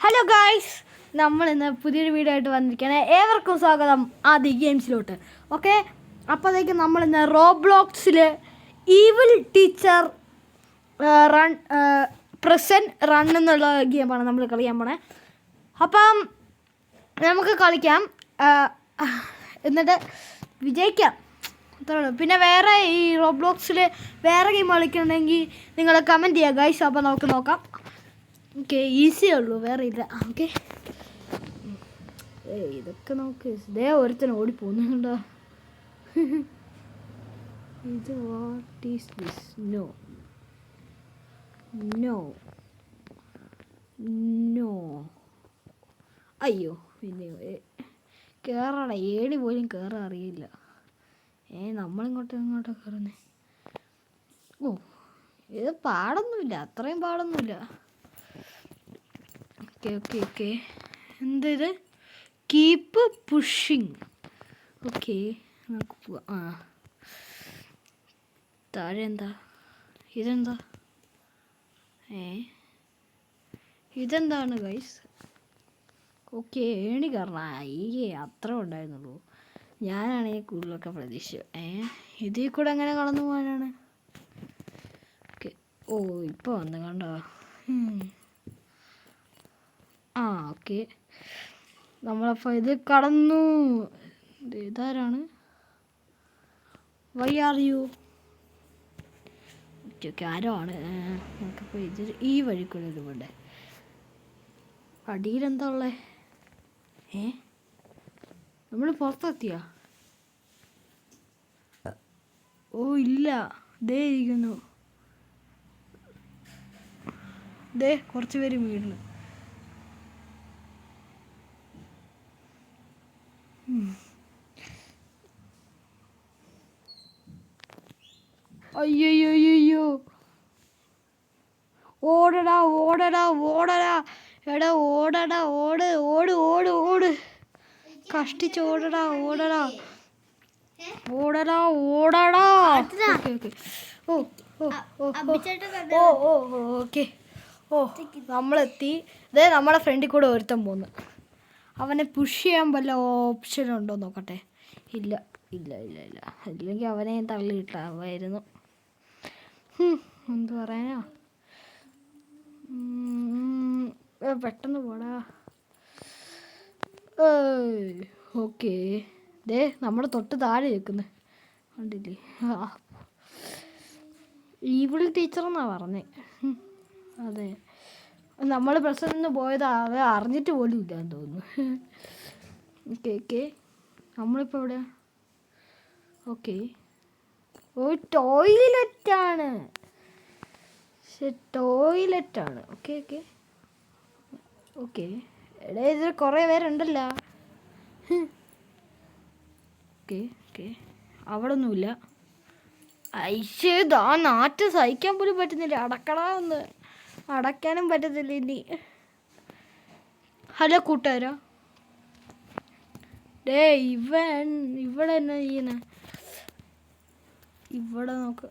Hello guys, നമ്മൾ ഇന്ന് പുതിയൊരു വീഡിയോ ആയിട്ട് വന്നിരിക്കുകയാണ്. ഏവർക്കും സ്വാഗതം ആദി ഗെയിംസിലോട്ട്. ഓക്കെ, അപ്പോഴത്തേക്കും നമ്മൾ ഇന്ന് റോബ്ലോക്സിൽ Evil Teacher run present run എന്നുള്ള ഗെയിമാണ് നമ്മൾ കളിക്കാൻ പോണേ. അപ്പം നമുക്ക് കളിക്കാം, എന്നിട്ട് വിജയിക്കാം. പിന്നെ വേറെ ഈ റോബ്ലോക്സിൽ വേറെ ഗെയിം കളിക്കണമെങ്കിൽ നിങ്ങൾ കമൻറ്റ് ചെയ്യുക ഗൈസ്. അപ്പോൾ നമുക്ക് നോക്കാം. ഓക്കെ, ഈസിയേ ഉള്ളൂ, വേറെ ഇല്ല. ഓക്കെ, ഇതൊക്കെ നമുക്ക് ഇതേ ഒരുത്തന് ഓടിപ്പോകുന്നുണ്ടോ? ഇത് what is this? No no no. അയ്യോ, പിന്നെ കയറണം. ഏടി പോലും കയറാൻ അറിയില്ല. നമ്മളിങ്ങോട്ടോ കയറുന്നേ. ഓ, ഇത് പാടൊന്നുമില്ല, അത്രയും പാടൊന്നുമില്ല. ഓക്കെ ഓക്കെ ഓക്കെ, എന്ത് കീപ്പ് പുഷിങ്. ഓക്കെ, നമുക്ക് പോവാം. താഴെ എന്താ? ഇതെന്താ? ഇതെന്താണ് ഗൈസ്? ഓക്കെ, ഏണി കയറണം. അത്ര ഉണ്ടായിരുന്നുള്ളൂ. ഞാനാണെങ്കിൽ കൂടുതലൊക്കെ പ്രതീക്ഷിച്ചു. ഇതിൽ കൂടെ എങ്ങനെ കടന്നു പോകാനാണ്? ഓക്കെ, ഓ ഇപ്പോൾ വന്ന് കണ്ടോ? ഓക്കെ, നമ്മളപ്പോൾ ഇത് കടന്നു. ഇതാരാണ്? Why are you? Okay okay, ആരോ ആണ്. നമുക്കിപ്പോൾ ഇത് ഈ വഴിക്കുള്ള ഇതുകൊണ്ട് അടിയിലെന്താ ഉള്ളത്? നമ്മൾ പുറത്തെത്തിയ? ഓ ഇല്ല, ദേ ഇരിക്കുന്നു. ദേ കുറച്ച് പേര് വീണ്. അയ്യോ, ഓടടാ ഓടടാ ഓടടാ, എടാ ഓടടാ, ഓട് ഓട് ഓട് ഓട്, കഷ്ടിച്ച് ഓടടാ ഓടടാ ഓടടാ ഓടടാ. ഓ ഓ ഓ ഓ ഓക്കെ, ഓ നമ്മളെത്തി. ഇതേ നമ്മളെ ഫ്രണ്ടിൽ കൂടെ ഒരുത്തൻ പോന്ന്. അവനെ പുഷ് ചെയ്യാൻ വല്ല ഓപ്ഷൻ ഉണ്ടോ നോക്കട്ടെ. ഇല്ല ഇല്ല ഇല്ല ഇല്ല, ഇല്ലെങ്കിൽ അവനെ തള്ളിയിട്ടാവായിരുന്നു. എന്ത് പറയാനാ, പെട്ടെന്ന് പോടാ. ഓക്കെ, ദേ നമ്മുടെ തൊട്ട് താഴെ നിൽക്കുന്നത് കണ്ടില്ലേ? ഈവിൾ ടീച്ചർ എന്നാ പറഞ്ഞേ. അതെ, നമ്മൾ പ്രശ്നം നിന്ന് പോയത് അവ അറിഞ്ഞിട്ട് പോലും ഇല്ലാന്ന് തോന്നുന്നു. ഓക്കെ ഓക്കെ, നമ്മളിപ്പോൾ എവിടെയാ? ഓക്കെ, ഓ ടോയ്ലറ്റാണ്. ടോയ്ലറ്റാണ്. ഓക്കെ ഓക്കെ ഓക്കെ, എടേ ഇതിൽ കുറേ പേരുണ്ടല്ലോ. ഓക്കെ ഓക്കെ, അവിടെ ഒന്നുമില്ല. ഐശ്വര്യ നാറ്റ് സഹിക്കാൻ പോലും പറ്റുന്നില്ല. അടക്കടാ ഒന്ന്, അടയ്ക്കാനും പറ്റത്തില്ല ഇനി. ഹലോ കൂട്ടുകാരാ, ഇവിടെ എന്നാ ചെയ്യുന്ന? ഇവിടെ നമുക്ക്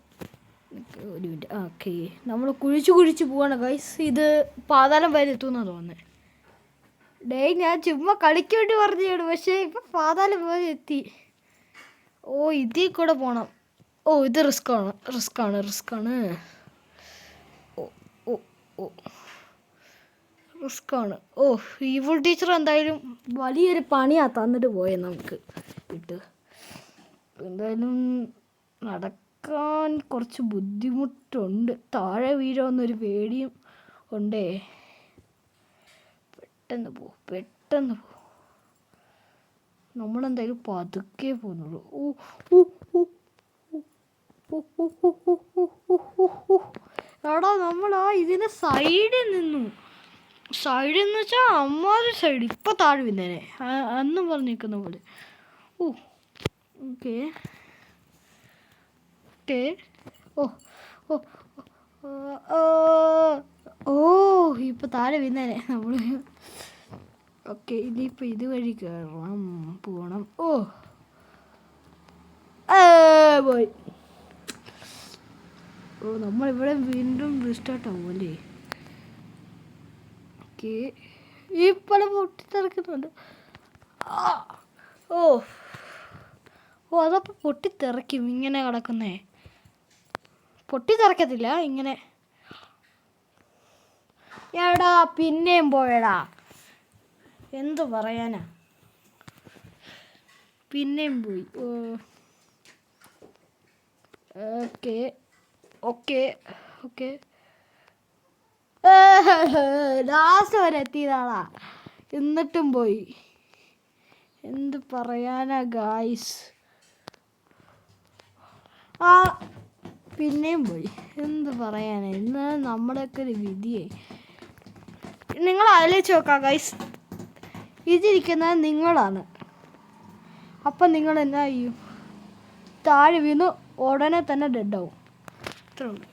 ഒരു മിനിറ്റ്. ഓക്കെ, നമ്മൾ കുഴിച്ച് പോവാണ് ഗൈസ്. ഇത് പാതാളം വരെ എത്തുമെന്നാണ് തോന്നുന്നത്. ഞാൻ ചുമ്മാ കളിക്ക് വേണ്ടി പറഞ്ഞാണ്, പക്ഷേ ഇപ്പം പാതാളം വരെ എത്തി. ഓ ഇതിൽ കൂടെ പോകണം. ഓ ഇത് റിസ്ക്കാണ്. ഓ ഓ ഓ റിസ്ക്കാണ്. ഓ ഈവിൾ ടീച്ചർ എന്തായാലും വലിയൊരു പണിയാണ് തന്നിട്ട് പോയത് നമുക്ക് ഇട്ട്. എന്തായാലും നടക്കാൻ കുറച്ച് ബുദ്ധിമുട്ടുണ്ട്. താഴെ വീഴുമെന്നൊരു പേടിയും ഉണ്ടേ. പെട്ടെന്ന് പോ. നമ്മളെന്തായാലും പതുക്കെ പോകുന്നുള്ളൂ. എടാ നമ്മൾ ഇതിന് സൈഡിൽ നിന്നു. സൈഡിൽ നിന്ന് വെച്ചാൽ അമ്മാതിരി സൈഡ്. ഇപ്പം താഴെ വിന്നേനെ അന്നും പറഞ്ഞ് നിൽക്കുന്ന പോലെ. ഓക്കെ ഓക്കെ, ഓ ഓ ഓ ഇപ്പം താഴെ വിന്നേനെ നമ്മൾ. ഓക്കെ, ഇനിയിപ്പോൾ ഇതുവഴി പോകണം. പോയി. നമ്മളിവിടെ വീണ്ടും റീസ്റ്റാർട്ട് ആവും അല്ലേ? ഓക്കെ ഈ പല പൊട്ടിത്തെറിക്കുന്നുണ്ട്. ഓ ഓ അതപ്പോൾ പൊട്ടിത്തെറിക്കും. ഇങ്ങനെ കിടക്കുന്നേ പൊട്ടിത്തെറിക്കത്തില്ല. ഇങ്ങനെ എടാ പിന്നെയും പോയടാ. എന്തു പറയാനാ, പിന്നെയും പോയി. ഓക്കെ ഓക്കെ ഓക്കെ ലാസ്റ്റ് വരെ എത്തിയതാളാ, എന്നിട്ടും പോയി. എന്ത് പറയാനാ ഗായ്സ്. പിന്നെയും പോയി. എന്ത് പറയാനാ, ഇന്ന് നമ്മുടെയൊക്കെ ഒരു വിധിയെ. നിങ്ങൾ ആലോചിച്ച് നോക്കാം ഗൈസ്, ഇതിരിക്കുന്നത് നിങ്ങളാണ്. അപ്പം നിങ്ങൾ എന്നാ ചെയ്യും? താഴെ വീണ് ഉടനെ തന്നെ ഡെഡാവും. അത്രേ ഉള്ളൂ.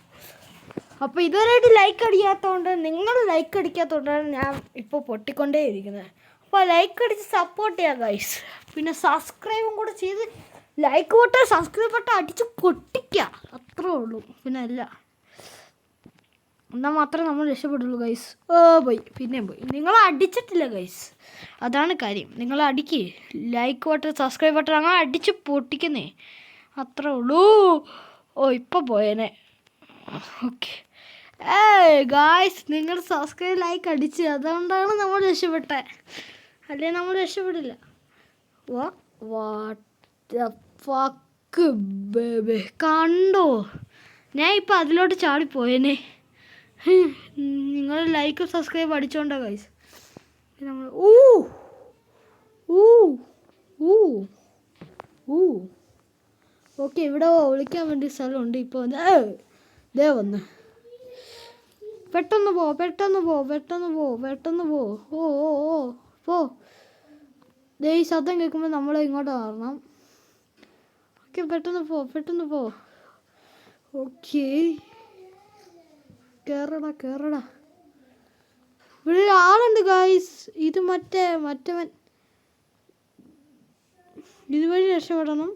അപ്പോൾ ഇതുവരെയായിട്ട് ലൈക്ക് അടിക്കാത്തതുകൊണ്ട്, നിങ്ങൾ ലൈക്ക് അടിക്കാത്തതുകൊണ്ടാണ് ഞാൻ ഇപ്പോൾ പൊട്ടിക്കൊണ്ടേ ഇരിക്കുന്നത്. അപ്പോൾ ലൈക്ക് അടിച്ച് സപ്പോർട്ട് ചെയ്യുക ഗൈസ്. പിന്നെ സബ്സ്ക്രൈബും കൂടെ ചെയ്ത് ലൈക്ക് ബട്ടൺ സബ്സ്ക്രൈബ് ബട്ടൺ അടിച്ച് പൊട്ടിക്കുക. അത്രേ ഉള്ളൂ. പിന്നെ അല്ല, എന്നാൽ മാത്രമേ നമ്മൾ രക്ഷപ്പെടുള്ളൂ ഗൈസ്. പോയി, പിന്നെയും പോയി. നിങ്ങൾ അടിച്ചിട്ടില്ല ഗൈസ്, അതാണ് കാര്യം. നിങ്ങൾ അടിക്ക്, ലൈക്ക് ബട്ടൺ സബ്സ്ക്രൈബ് ബട്ടൺ അങ്ങനെ അടിച്ച് പൊട്ടിക്കുന്നേ. അത്രേ ഉള്ളൂ. ഇപ്പം പോയേനെ. ഓക്കെ ഗായ്സ്, നിങ്ങൾ സബ്സ്ക്രൈബ് ലൈക്ക് അടിച്ച്, അതുകൊണ്ടാണ് നമ്മൾ രക്ഷപ്പെട്ടെ. അല്ലെങ്കിൽ നമ്മൾ രക്ഷപ്പെടില്ല. വാട്ട് ദ ഫക്ക് ബേബി, കണ്ടോ? ഞാൻ ഇപ്പം അതിലോട്ട് ചാടിപ്പോയേനെ. നിങ്ങൾ ലൈക്ക് സബ്സ്ക്രൈബ് അടിച്ചോണ്ടോ ഗൈസ്. നമ്മൾ ഓക്കെ, ഇവിടെ ഒളിക്കാൻ വേണ്ടി സ്ഥലമുണ്ട്. ഇപ്പോൾ ദേ വന്ന്. പെട്ടെന്ന് പോ, പെട്ടെന്ന് പോ, പെട്ടെന്ന് പോ, പെട്ടെന്ന് പോ. പോ. ദേ ഈ ശബ്ദം കേൾക്കുമ്പോൾ നമ്മൾ ഇങ്ങോട്ട് മാറണം. ഓക്കെ, പെട്ടെന്ന് പോ, പെട്ടെന്ന് പോ. ഓക്കെ, കേറടാ. ഇവിടെ ആളുണ്ട് ഗായ്സ്. ഇത് മറ്റവൻ ഇതുവഴി രക്ഷപ്പെടണം.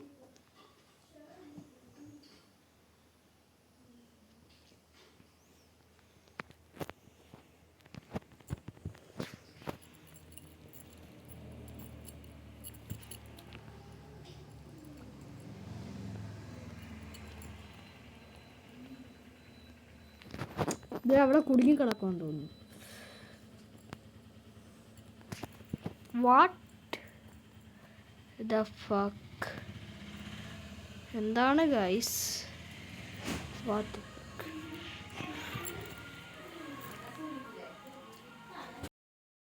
ഇത് അവിടെ കുടുങ്ങി കിടക്കുമെന്ന് തോന്നുന്നു. വാട്ട് ദ ഫക്ക്, എന്താണ് ഗൈസ്? വാട്ട്